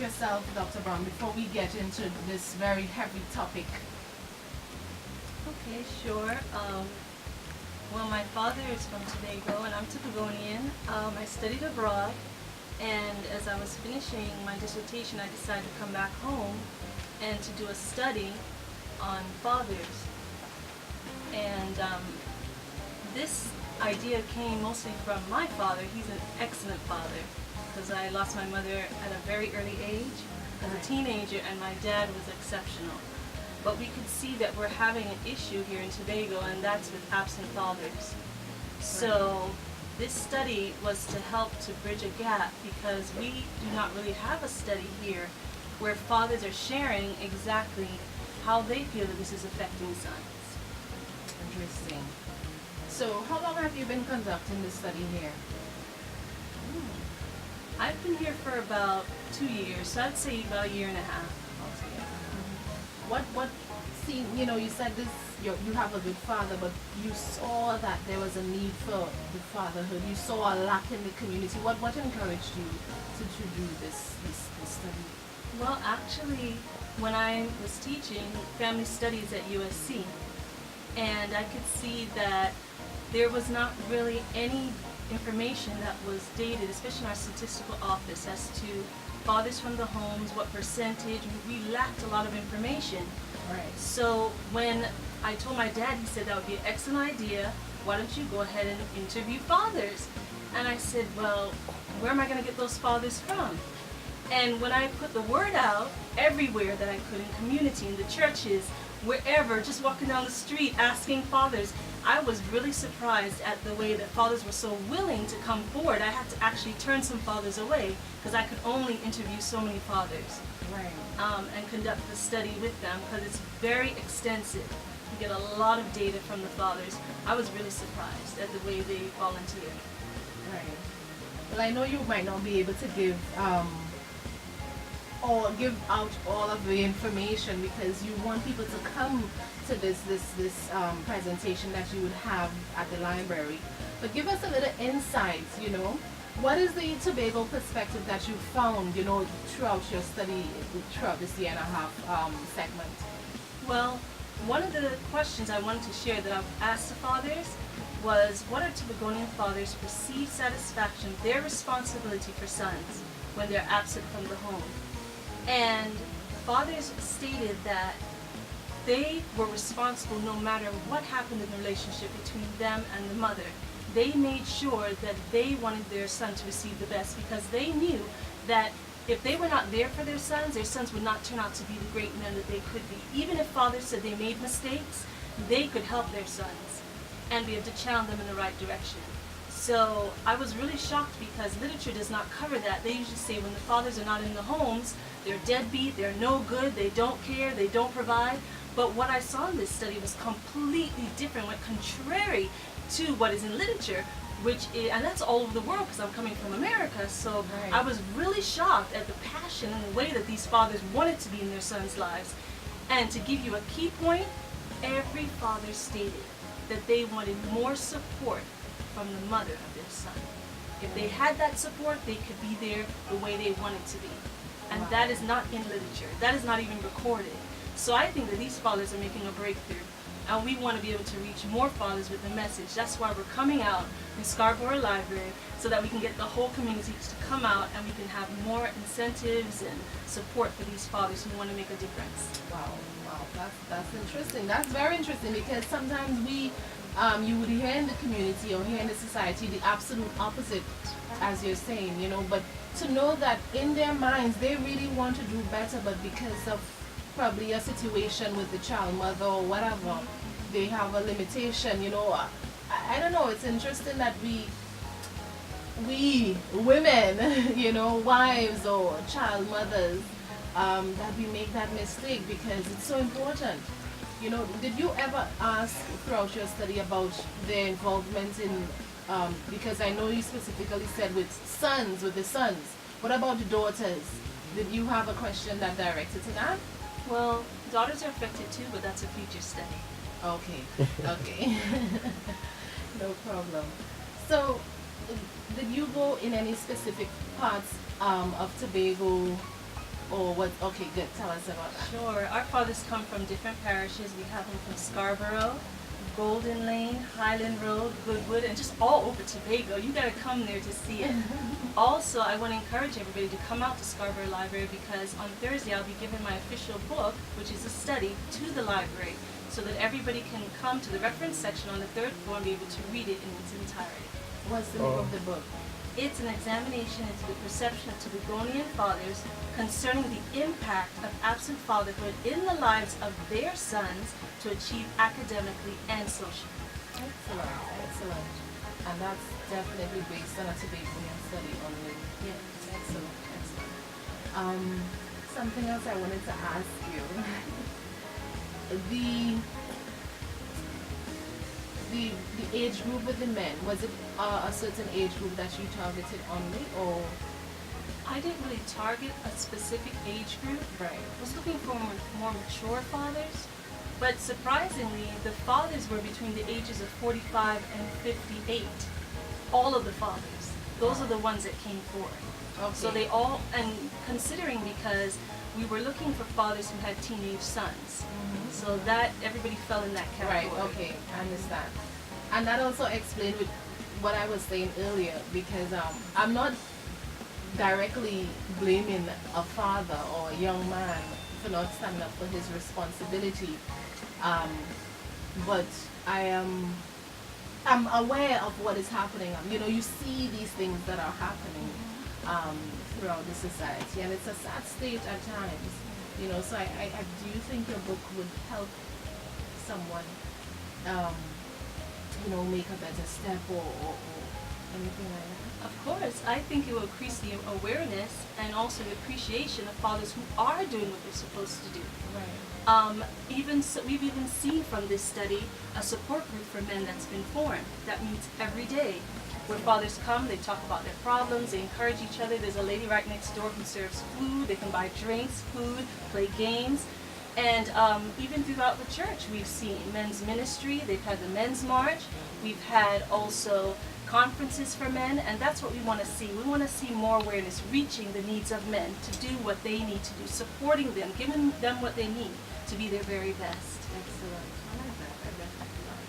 yourself, Dr. Browne, before we get into this very heavy topic? Okay, sure. Well, my father is from Tobago, and I'm Tobagonian. I studied abroad, and as I was finishing my dissertation, I decided to come back home and to do a study on fathers. And this idea came mostly from my father. He's an excellent father, because I lost my mother at a very early age as a teenager, and my dad was exceptional. But we could see that we're having an issue here in Tobago, and that's with absent fathers. So this study was to help to bridge a gap, because we do not really have a study here where fathers are sharing exactly how they feel that this is affecting sons. Interesting. So how long have you been conducting this study here? I've been here for about 2 years, so I'd say about a year and a half altogether. What see, you know, you said this, you have a good father, but you saw that there was a need for the fatherhood. You saw a lack in the community. What encouraged you to do this study? Well, actually, when I was teaching family studies at USC, and I could see that there was not really any information that was dated, especially in our statistical office, as to fathers from the homes, what percentage. We lacked a lot of information. Right. So when I told my dad, he said that would be an excellent idea. Why don't you go ahead and interview fathers? And I said, well, where am I going to get those fathers from? And when I put the word out everywhere that I could, in community, in the churches, wherever, just walking down the street asking fathers, I was really surprised at the way that fathers were so willing to come forward. I had to actually turn some fathers away because I could only interview so many fathers. Right. And conduct the study with them, because it's very extensive. You get a lot of data from the fathers. I was really surprised at the way they volunteered. Right. Well, I know you might not be able to give or give out all of the information, because you want people to come to this presentation that you would have at the library. But give us a little insight, you know. What is the Tobago perspective that you found, you know, throughout your study, throughout this year and a half segment? Well, one of the questions I wanted to share that I've asked the fathers was, what are Tobagonian fathers' perceived satisfaction, their responsibility for sons when they're absent from the home? And fathers stated that they were responsible no matter what happened in the relationship between them and the mother. They made sure that they wanted their son to receive the best, because they knew that if they were not there for their sons would not turn out to be the great men that they could be. Even if fathers said they made mistakes, they could help their sons and be able to channel them in the right direction. So I was really shocked, because literature does not cover that. They usually say when the fathers are not in the homes, they're deadbeat, they're no good, they don't care, they don't provide. But what I saw in this study was completely different, went contrary to what is in literature, and that's all over the world, because I'm coming from America. So right. I was really shocked at the passion and the way that these fathers wanted to be in their sons' lives. And to give you a key point, every father stated that they wanted more support from the mother of their son. If they had that support, they could be there the way they wanted to be. And that is not in literature. That is not even recorded. So I think that these fathers are making a breakthrough. And we want to be able to reach more fathers with the message. That's why we're coming out in Scarborough Library, so that we can get the whole community to come out, and we can have more incentives and support for these fathers who want to make a difference. Wow, that's interesting. That's very interesting, because sometimes we, you would hear in the community or hear in the society the absolute opposite, as you're saying, you know. But to know that in their minds they really want to do better, but because of probably a situation with the child mother or whatever, they have a limitation, you know. I don't know, it's interesting that we women, you know, wives or child mothers, that we make that mistake, because it's so important. You know, did you ever ask throughout your study about their involvement in, because I know you specifically said with the sons, what about the daughters? Did you have a question that directed to that? Well, daughters are affected too, but that's a future study. Okay, okay. No problem. So, did you go in any specific parts of Tobago Or what? Okay, good. Tell us about that. Sure. Our fathers come from different parishes. We have them from Scarborough, Golden Lane, Highland Road, Goodwood, and just all over Tobago. You gotta come there to see it. Also, I want to encourage everybody to come out to Scarborough Library, because on Thursday I'll be giving my official book, which is a study, to the library, so that everybody can come to the reference section on the third floor and be able to read it in its entirety. What's the name of the book? It's an examination into the perception of Tobagonian fathers concerning the impact of absent fatherhood in the lives of their sons to achieve academically and socially. Excellent, excellent. And that's definitely based on a Tobagoan study only. Yes. Excellent, excellent. Something else I wanted to ask you. the age group with the men, was it a certain age group that you targeted only, or? I didn't really target a specific age group. Right. I was looking for more mature fathers, but surprisingly, the fathers were between the ages of 45 and 58. All of the fathers. Those are the ones that came forward. Okay. So they all, and considering, because we were looking for fathers who had teenage sons, so that everybody fell in that category. Right, okay, I understand. And that also explained with what I was saying earlier, because I'm not directly blaming a father or a young man for not standing up for his responsibility, but I'm aware of what is happening. You know, you see these things that are happening throughout the society, and it's a sad state at times. You know, so I do think your book would help someone, you know, make a better step or anything like that. Of course, I think it will increase the awareness and also the appreciation of fathers who are doing what they're supposed to do. Right. We've even seen from this study a support group for men that's been formed that meets every day, where fathers come, they talk about their problems, they encourage each other. There's a lady right next door who serves food. They can buy drinks, food, play games. And even throughout the church, we've seen men's ministry. They've had the men's march. We've had also conferences for men, and that's what we want to see. We want to see more awareness, reaching the needs of men to do what they need to do, supporting them, giving them what they need to be their very best. Excellent. I like that. I definitely like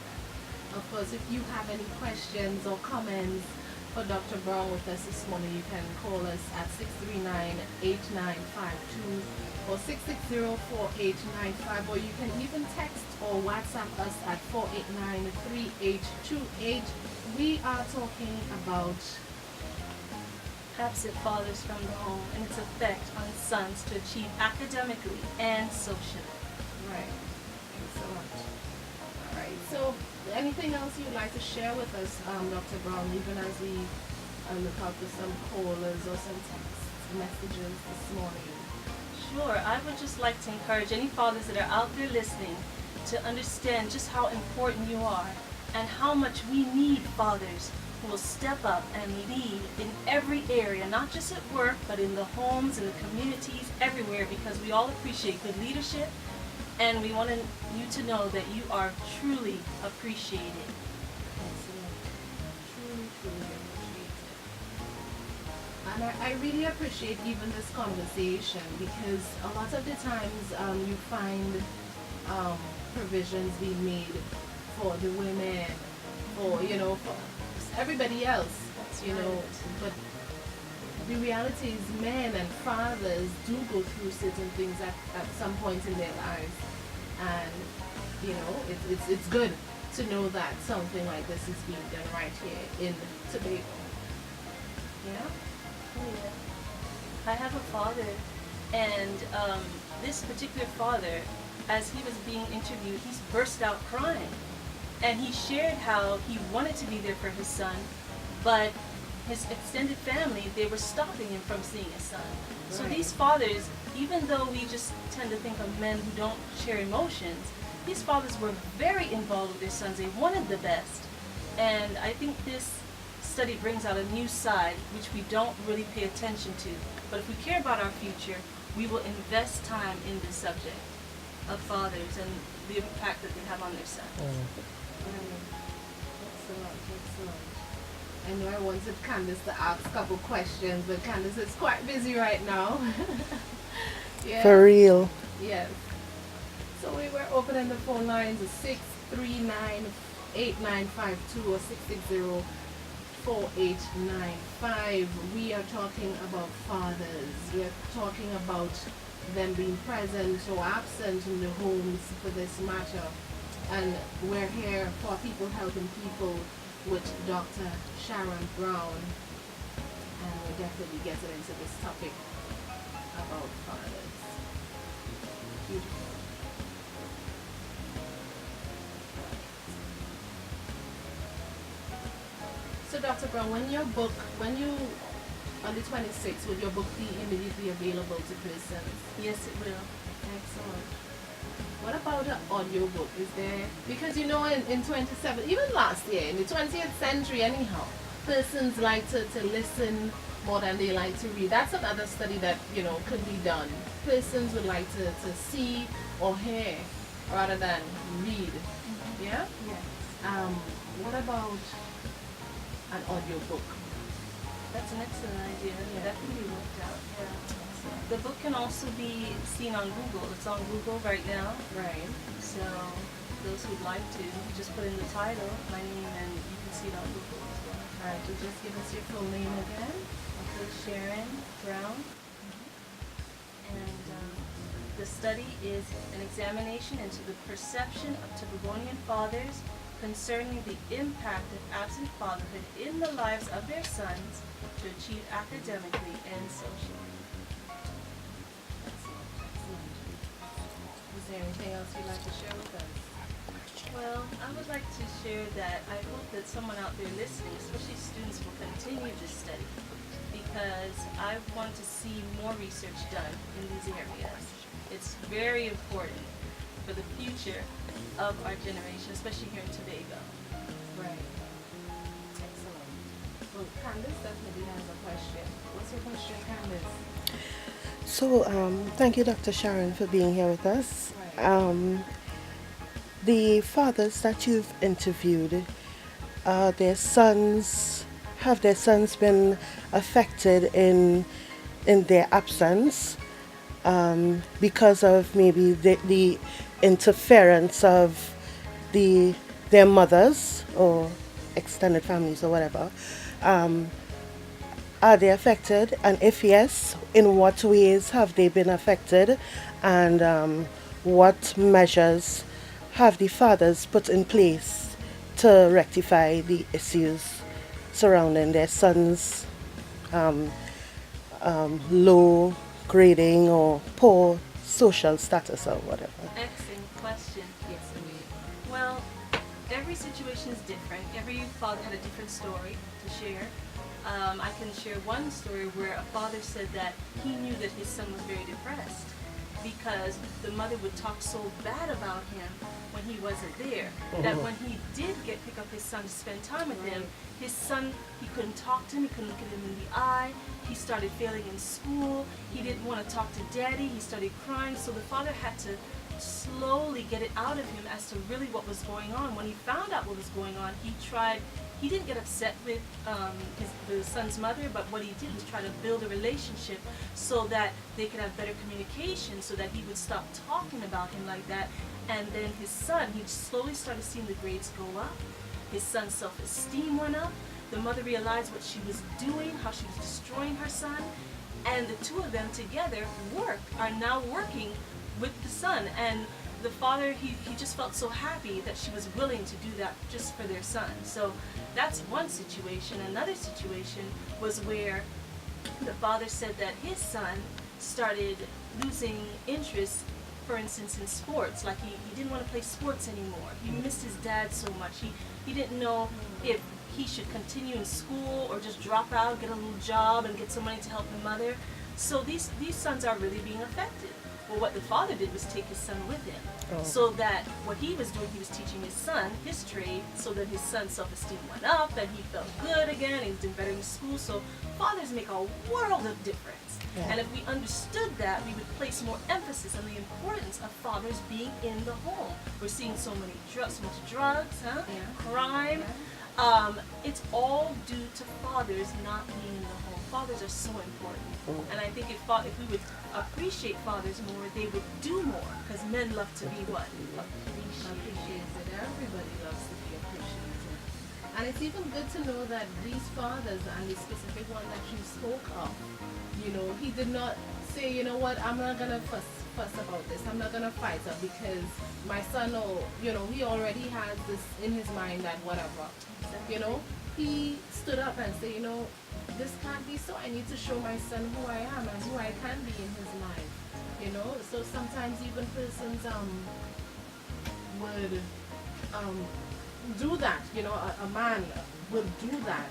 that. Of course, if you have any questions or comments for Dr. Browne with us this morning, you can call us at 639-8952 or 660-4895, or you can even text or WhatsApp us at 489-3828. We are talking about Absent fathers from the home and its effect on sons to achieve academically and socially. Right. Excellent. All right. So, anything else you'd like to share with us, Dr. Browne, even as we look out for some callers or some text messages this morning? Sure. I would just like to encourage any fathers that are out there listening to understand just how important you are and how much we need fathers who will step up and lead in every area, not just at work, but in the homes, in the communities, everywhere, because we all appreciate good leadership, and we want you to know that you are truly appreciated. Excellent. Truly, truly appreciated. And I really appreciate even this conversation, because a lot of the times you find provisions being made for the women, for, you know, for everybody else, you know, but the reality is men and fathers do go through certain things at some point in their lives, and, you know, it's good to know that something like this is being done right here in Tobago. Yeah? Oh, yeah. I have a father, and this particular father, as he was being interviewed, he's burst out crying. And he shared how he wanted to be there for his son, but his extended family, they were stopping him from seeing his son. Right. So these fathers, even though we just tend to think of men who don't share emotions, these fathers were very involved with their sons. They wanted the best. And I think this study brings out a new side, which we don't really pay attention to. But if we care about our future, we will invest time in this subject of fathers and the impact that they have on their sons. Excellent, excellent. I know I wanted Candace to ask a couple questions, but Candace is quite busy right now. Yeah. For real. Yes. So we were opening the phone lines at 639-8952 or 660-4895. We are talking about fathers. We are talking about them being present or absent in the homes for this matter. And we're here for People Helping People with Dr. Sharon Browne. And we're definitely getting into this topic about fathers. Beautiful. So Dr. Brown, when you on the 26th, will your book be immediately available to persons? Yes, it will. Excellent. What about an audio book? Is there, because in 27, even last year, in the 20th century anyhow, persons like to listen more than they like to read. That's another study that, could be done. Persons would like to see or hear rather than read. Yeah? Yes. What about an audio book? That's an excellent idea. Yeah. That can be worked out. Yeah. The book can also be seen on Google. It's on Google right now. Right. So those who'd like to, just put in the title, my name, and you can see it on Google as well. All right, so just give us your full name again. Okay, Sharon Browne. And the study is an examination into the perception of Tobagonian fathers concerning the impact of absent fatherhood in the lives of their sons to achieve academically and socially. Excellent. Is there anything else you'd like to share with us? Well, I would like to share that I hope that someone out there listening, especially students, will continue this study because I want to see more research done in these areas. It's very important for the future of our generation, especially here in Tobago. Right. Excellent. Well, Candace definitely has a question. What's your question, Candace? So, thank you, Dr. Sharon, for being here with us. Right. The fathers that you've interviewed, have their sons been affected in their absence because of maybe the interference of their mothers or extended families or whatever? Are they affected? And if yes, in what ways have they been affected? And what measures have the fathers put in place to rectify the issues surrounding their sons' low grading or poor social status or whatever? Excellent question. Yes, indeed. Well, every situation is different. Every father had a different story to share. I can share one story where a father said that he knew that his son was very depressed because the mother would talk so bad about him when he wasn't there, that when he did pick up his son to spend time with him, his son, he couldn't talk to him, he couldn't look at him in the eye, he started failing in school, he didn't want to talk to daddy, he started crying, so the father had to slowly get it out of him as to really what was going on. When he found out what was going on, he didn't get upset with the son's mother, but what he did was try to build a relationship so that they could have better communication, so that he would stop talking about him like that. And then his son, he slowly started seeing the grades go up. His son's self-esteem went up. The mother realized what she was doing, how she was destroying her son. And the two of them together are now working with the son. And the father, he just felt so happy that she was willing to do that just for their son. So that's one situation. Another situation was where the father said that his son started losing interest, for instance, in sports. Like he didn't want to play sports anymore. He missed his dad so much. He didn't know if he should continue in school or just drop out, get a little job, and get some money to help the mother. So these sons are really being affected. Well, what the father did was take his son with him. So that what he was doing, he was teaching his son his trade, so that his son's self-esteem went up and he felt good again, he was doing better in school. So fathers make a world of difference. Yeah. And if we understood that, we would place more emphasis on the importance of fathers being in the home. We're seeing so much drugs, huh? Yeah. Crime. Yeah. It's all due to fathers not being in the home. fathers are so important. And I think if we would appreciate fathers more, they would do more, because men love to be what? Appreciated. Everybody loves to be appreciated. And it's even good to know that these fathers, and the specific one that you spoke of, you know, he did not say, you know what, I'm not gonna fuss about this. I'm not gonna fight her because my son, or you know, he already has this in his mind that whatever, you know, he stood up and said, you know, this can't be so. I need to show my son who I am and who I can be in his life. You know, so sometimes even persons would do that. You know, a man will do that.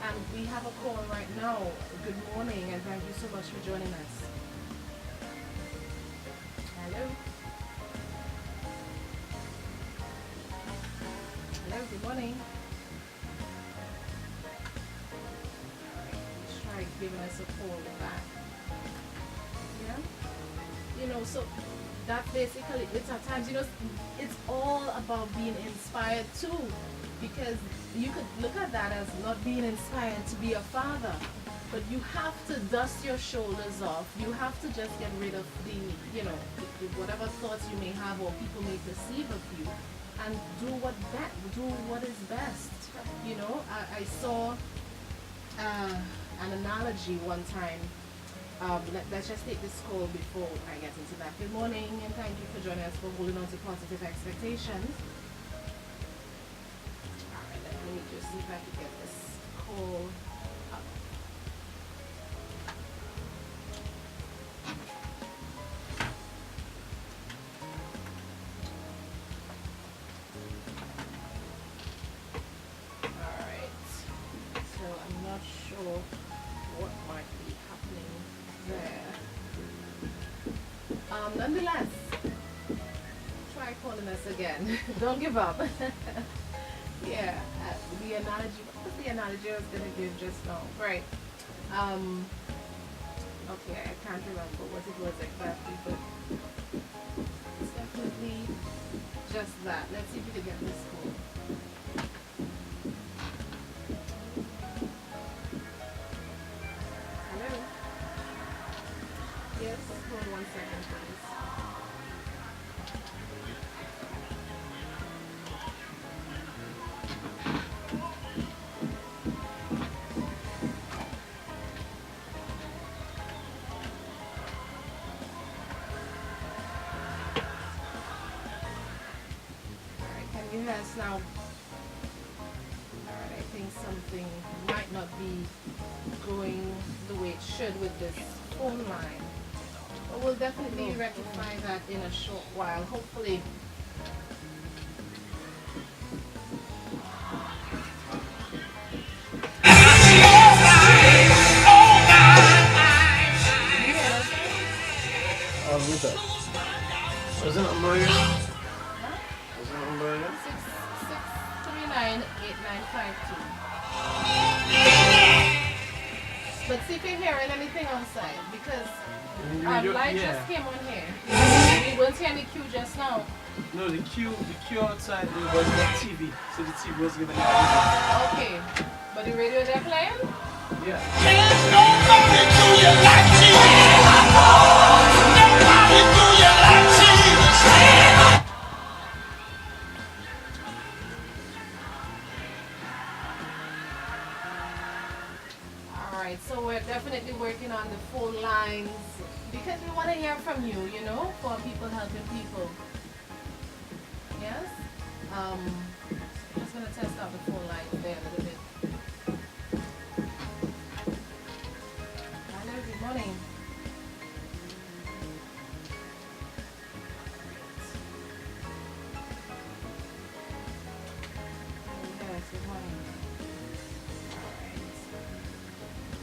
And we have a call right now. Good morning, and thank you so much for joining us. Hello. Hello, good morning. Alright, try giving us a call back. Yeah? You know, so that basically, it's at times, you know, it's all about being inspired too. Because you could look at that as not being inspired to be a father. But you have to dust your shoulders off. You have to just get rid of the, you know, whatever thoughts you may have or people may perceive of you, and do what is best. You know, I saw an analogy one time. Let's just take this call before I get into that. Good morning, and thank you for joining us for holding on to positive expectations. All right, let me just see if I can get this call up. Sure what might be happening there. Nonetheless, try calling us again. Don't give up. Yeah, the analogy, what was the analogy I was going to give just now? Right. Okay, I can't remember what it was exactly, but it's definitely just that. Let's see if we can get this call. Yes, hold 1 second, please. Alright, can you hear us now? Alright, I think something might not be going the way it should with this phone line. But we'll definitely rectify that in a short while, hopefully. Who's that? Was it an umbrella? Huh? Was it an umbrella? 639-8952. But see if you're hearing anything outside, because light just came on here. We weren't hearing the cue just now. No, the queue outside was the TV, so the TV was giving it. Okay, but the radio they're playing? Yeah. There's nobody do you like Jesus. Nobody do you like Jesus. Alright, so we're definitely working on the phone lines because we want to hear from you, you know, for people helping people. Yes? Just going to test out the phone lines there a little bit. Hello, good morning. Yes, good morning. Alright.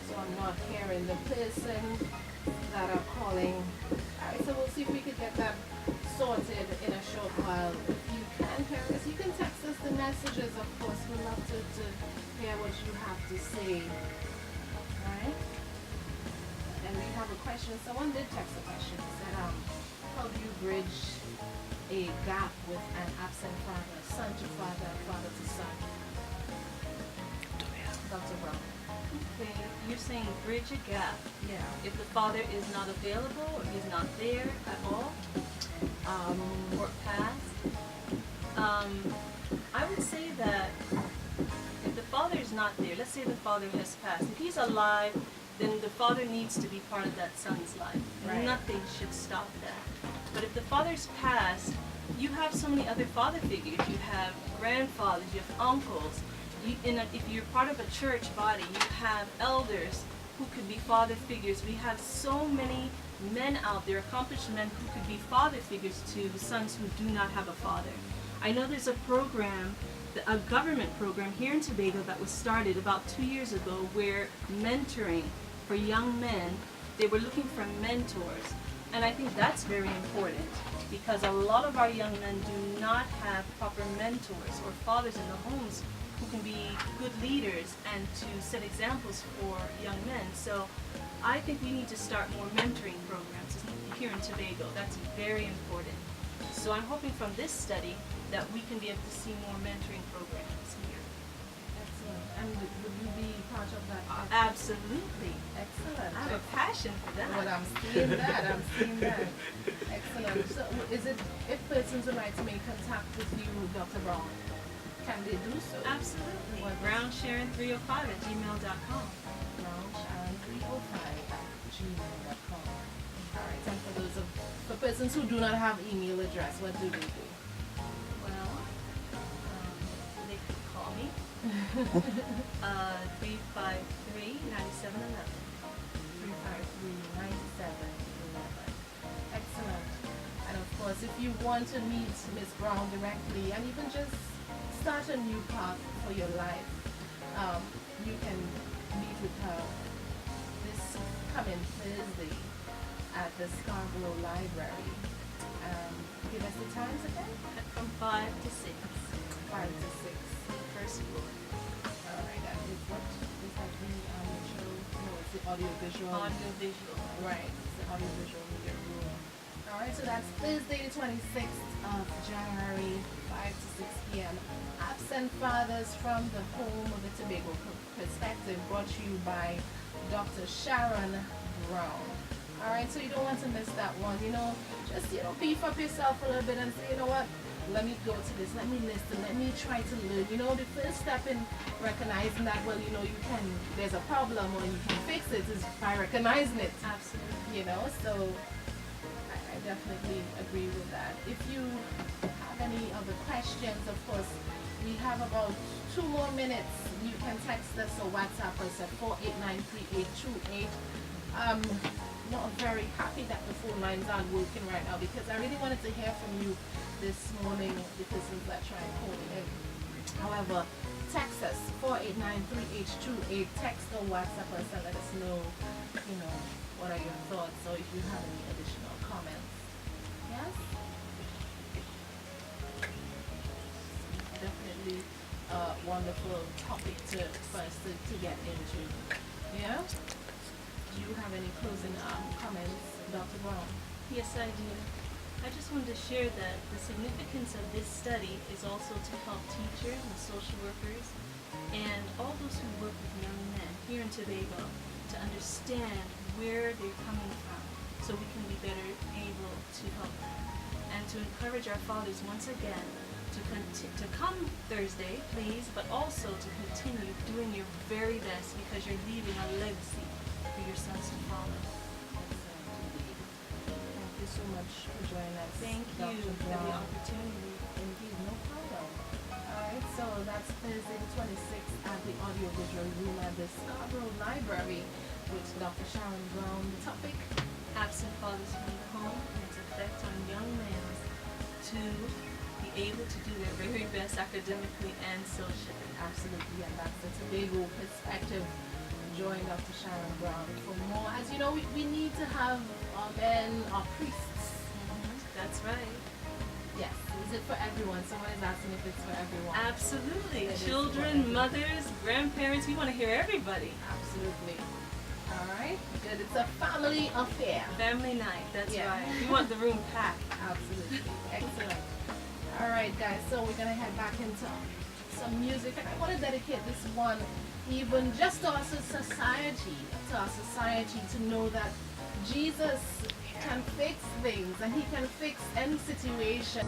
So I'm not hearing the person that are calling. Alright, so we'll see if we could get that sorted in a short while. If you can hear us, you can text us the messages, of course. We'd love to hear what you have to say. Alright? And we have a question. Someone did text a question. It said, how do you bridge a gap with an absent father, son to father, father to son? Dr. Browne. Okay. you're saying bridge a gap. Yeah. If the father is not available or he's not there at all, or past, I would say that if the father is not there, let's say the father has passed, if he's alive, then the father needs to be part of that son's life. Right. Nothing should stop that. But if the father's passed, you have so many other father figures. You have grandfathers, you have uncles. If you're part of a church body, you have elders who could be father figures. We have so many men out there, accomplished men who could be father figures to sons who do not have a father. I know there's a program, a government program here in Tobago that was started about 2 years ago where mentoring for young men, they were looking for mentors. And I think that's very important because a lot of our young men do not have proper mentors or fathers in the homes who can be good leaders and to set examples for young men. So I think we need to start more mentoring programs here in Tobago. That's very important. So I'm hoping from this study that we can be able to see more mentoring programs here. Excellent. And would you be part of that? Absolutely. Excellent. I have a passion for that. Well, I'm seeing that. I'm seeing that. Excellent. So, is it if persons would like to make contact with you, Dr. Browne, can they do so? Absolutely. What- BrowneSharon305@gmail.com. BrowneSharon305@gmail.com. All right. And for persons who do not have email address, what do they do? Well, they could call me. 353-9711. 353-9711. Excellent. And of course, if you want to meet Miss Browne directly and even just start a new path for your life, you can meet with her this coming Thursday at the Scarborough Library. Give us the times again? From 5 to 6. 5 to 6. First floor. All right. And what is that the show? No, it's the audiovisual. Audio-visual. Right, it's the audiovisual media room. Alright, so that's Thursday the 26th of January, 5 to 6 p.m. Absent Fathers from the Home of the Tobago Perspective, brought to you by Dr. Sharon Browne. Alright, so you don't want to miss that one. Just, beef up yourself a little bit and say, you know what, let me go to this, let me listen, let me try to learn. The first step in recognizing that, well, there's a problem or you can fix it is by recognizing it. Absolutely. So I definitely agree with that. If you have any other questions, of course, we have about 2 more minutes. You can text us or WhatsApp us at 4893828. Not very happy that the phone lines aren't working right now because I really wanted to hear from you this morning, the persons that try calling in. However, text us 4893828. Text or WhatsApp us and let us know, what are your thoughts or if you have any additional comments. Yes? Definitely a wonderful topic for us to get into. Yeah? Do you have any closing comments, Dr. Browne? Yes, I do. I just wanted to share that the significance of this study is also to help teachers and social workers and all those who work with young men here in Tobago to understand where they're coming from so we can be better able to help them. And to encourage our fathers once again to come Thursday, please, but also to continue doing your very best because you're leaving a legacy for your sons to follow. Thank you so much for joining us. Thank Dr. you for the Browne. opportunity. Indeed, no problem. Alright, so that's Thursday the 26th at the audiovisual room at the Scarborough Library with Dr. Sharon Browne. The topic, Absent fathers from the home and its effect on young men to be able to do their very best academically and socially. absolutely, and that's the Tobago Perspective. Join Dr. Sharon Browne for more. As you know, we need to have our men, our priests. That's right. Yes, is it for everyone? Someone is asking if it's for everyone. Absolutely. It is Children, for mothers, grandparents, we want to hear everybody. Absolutely. All right, good. It's a family affair. Family night, that's Yeah. right. We want the room packed. Absolutely. Excellent. All right, guys. So we're going to head back into some music, and I want to dedicate this one even just to our society to know that Jesus can fix things and he can fix any situation.